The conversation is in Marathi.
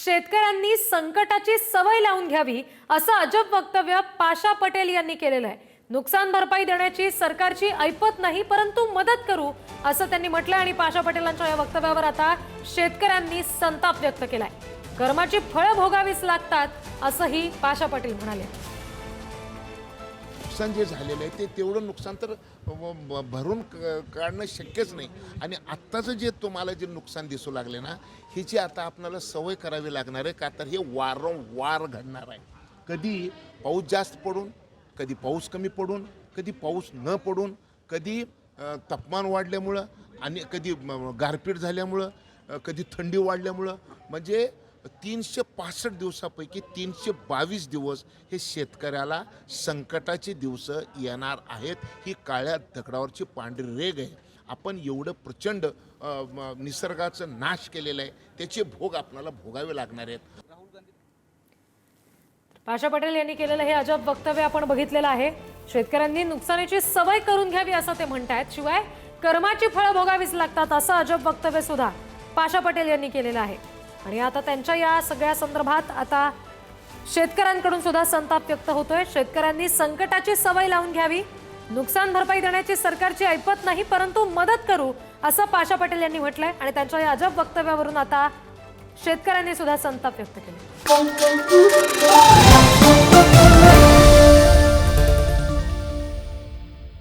शेतकऱ्यांनी संकटाची सवय लावून घ्यावी असं अजब वक्तव्य पाशा पटेल यांनी केलेलं आहे। नुकसान भरपाई देण्याची सरकारची ऐपत नाही परंतु मदत करू असं त्यांनी म्हटलंय आणि पाशा पटेलांच्या या वक्तव्यावर आता शेतकऱ्यांनी संताप व्यक्त केलाय। कर्माची फळं भोगावीच लागतात असंही पाशा पटेल म्हणाले। नुकसान जे झालेलं आहे ते तेवढं नुकसान तर भरून काढणं शक्यच नाही आणि आत्ताचं जे तुम्हाला जे नुकसान दिसू लागले ना ह्याची आता आपल्याला सवय करावी लागणार आहे का तर हे वारंवार घडणार आहे। कधी पाऊस जास्त पडून, कधी पाऊस कमी पडून, कधी पाऊस न पडून, कधी तापमान वाढल्यामुळं आणि कधी गारपीट झाल्यामुळं, कधी थंडी वाढल्यामुळं म्हणजे 365 दिवसापैकी 322 दिवस हे शेतकऱ्याला संकटाचे दिवस येणार आहेत। ही काळ्या दगडावरची पांढरी रेघ आहे। आपण एवढं प्रचंड निसर्गाचं नाश केलेलं आहे त्याचे भोग आपल्याला भोगावे लागणार आहेत। पाशा पटेल यांनी केलेलं हे अजब वक्तव्य आपण बघितलेलं आहे। शेतकऱ्यांनी नुकसानीची सवय करून घ्यावी असं ते म्हणतात, शिवाय कर्माची फळं भोगावीच लागतात असं अजब वक्तव्य सुद्धा पाशा पटेल यांनी केलेलं आहे। आणि आता त्यांच्या या सगळ्या संदर्भात आता शेतकऱ्यांकडून सुद्धा संताप व्यक्त होतोय। शेतकऱ्यांनी संकटाची सवय लावून घ्यावी, नुकसान भरपाई देण्याची सरकारची ऐपत नाही परंतु मदत करू असं पाशा पटेल यांनी म्हटलंय आणि त्यांच्या या अजब वक्तव्यावरून आता शेतकऱ्यांनी सुद्धा संताप व्यक्त केला।